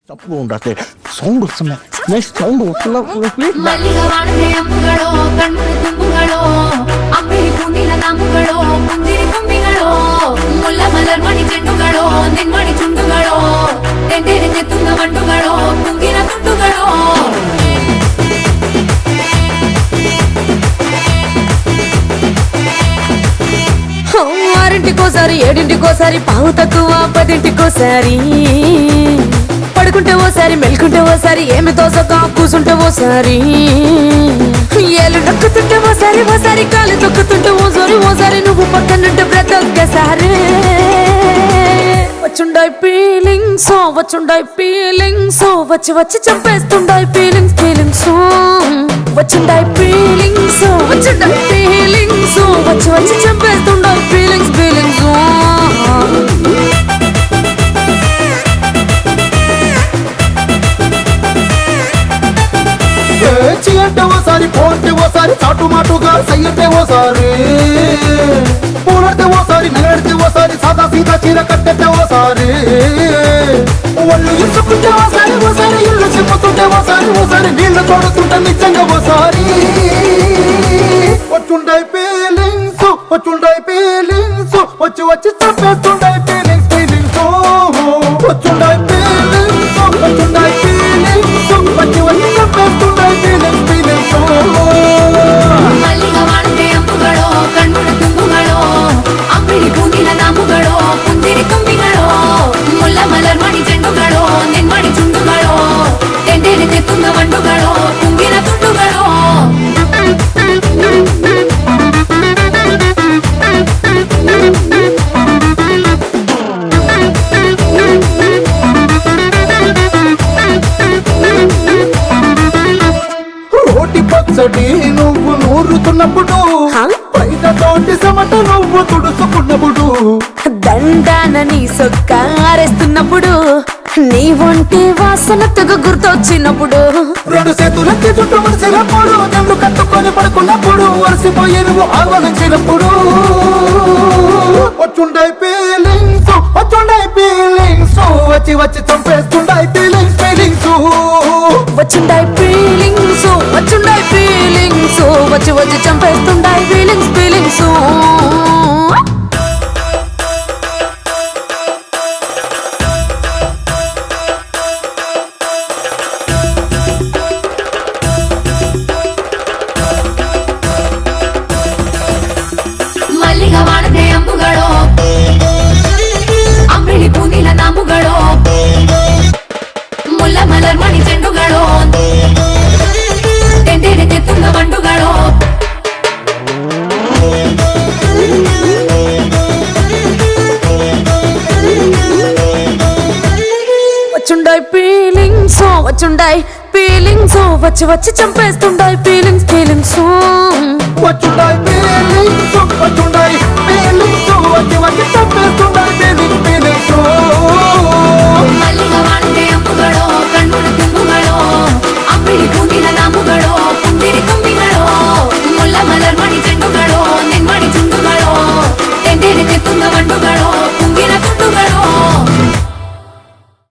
ತಪ್ಪು ಉಂಡಾತೆ sound ವಸ್ತುನೆ next sound ವಸ್ತುಲ್ಲ please ಮಲ್ಲಿಗ ವಾಣದೆ ಅಂಬುಗಳೋ ಕಣ್ಣು ತುಂಬುಗಳೋ ಅಂಬಿಳಿ ಪುಂಡಿನ ನಾಮುಗಳೋ ಮುಂದಿರಿ ಕೊಂಬಿಗಳೋ ಮುಲ್ಲ ಮಲರ್ ಮಣಿ ಚೆಂಡುಗಳೋ ನಿನ್ಮಣಿ ಚುಂಡುಗಳೋ ತೆಂಡೆರೆ ತೆತ್ತುಂಗ ಮಂಡುಗಳೋ ಮುಂಗಿನ ತುಂಡುಗಳೋ ఆరింటికోసారి ఏడింటికోసారి పావు తక్కువ పదింటికోసారి పడుకుంటే ఓసారి మెలుకుంటే ఓసారి ఏమి తోసక కూసుంటే ఓసారి ఏళ్ళు నొక్కుతుంటే ఓసారి ఓసారి కాలు తొక్కుతుంటే ఓసారి నువ్వు పక్కనుంటే ప్రతి ఒక్కసారి వచ్చుండాయి ఫీలింగ్స్ వచ్చి వచ్చి చంపేస్తుండాయి ఫీలింగ్స్ వచ్చుండాయి ఫీలింగ్స్ వచ్చి వచ్చి చంపేస్తుండాయి ఫీలింగ్స్ అంటే ఓసారి పోతే ఓసారి చాటు మాటుగా సయ్యంటే ఓసారి పూలడితే ఓసారి నగడితే ఓసారి సాదా సీదా చీర కట్టెట్టే ఓసారి ఒళ్ళు ఇసుకుంటే ఓసారి ఇల్లు చిమ్ముతుంటే ఓసారి నీళ్లు తోడుతుంటే నిజంగా ఓసారి వచ్చుండాయి ఫీలింగ్స్ వచ్చి వచ్చి చంపేస్తుండాయి ఫీలింగ్స్ వచ్చుండాయి ఫీలింగ్స్ వచ్చి వచ్చి చంపేస్తుండాయి ఫీలింగ్స్ ಮಲ್ಲಿಗ ವಾಣದೆ ಅಂಬುಗಳೋ ಕಣ್ಣು ತುಂಬುಗಳೋ ಅಂಬಿಳಿ ಪುಂಡಿನ ನಾಮುಗಳೋ ಮುಂದಿರಿ ಕೊಂಬಿಗಳೋ ಮುಲ್ಲ ಮಲರ್ ಮಣಿ ಚೆಂಡುಗಳೋ ನಿನ್ಮಣಿ ಚುಂಡುಗಳೋ ತೆಂಡೆರೆ ತೆತ್ತುಂಗ ಮಂಡುಗಳೋ ಮುಂಗಿನ ತುಂಡುಗಳೋ రోటి పచ్చడి నువ్వు నూరుతున్నప్పుడు బయట తోటి సమట నువ్వు తుడుచుకున్నప్పుడు దండాన నీ సొక్క ఆరేస్తున్నప్పుడు నీ ఒంటి వాసన తెగ గుర్తొచ్చినప్పుడు రెండు చేతులకి చుట్టూ మడిచినప్పుడు జండు కట్టుకొని పడుకున్నప్పుడు వలసిపోయి నువ్వు ఆలోచించినప్పుడు వచ్చుండాయి ఫీలింగ్స్ వచ్చి వచ్చి చంపేస్తుండాయి ఫీలింగ్స్ వచ్చుండాయి ఫీలింగ్స్ వచ్చి వచ్చి చంపేస్తుండాయి ఫీలింగ్స్ ಮಲ್ಲಿಗ ವಾಣದೆ ಅಂಬುಗಳೋ ಅಂಬಿಳಿ ಪೂನಿಲ ನಾಮುಗಳೋ ಮುಲ್ಲ ಮಲರ್ ಮಣಿ ಚೆಂಡುಗಳೋ ತೆಂಡೆರೆ ತೆತ್ತುಂಗ ಮಂಡುಗಳೋ వచ్చుండాయి ఫీలింగ్స్ వచ్చి వచ్చి చంపేస్తుండాయి ఫీలింగ్స్ వచ్చుండాయి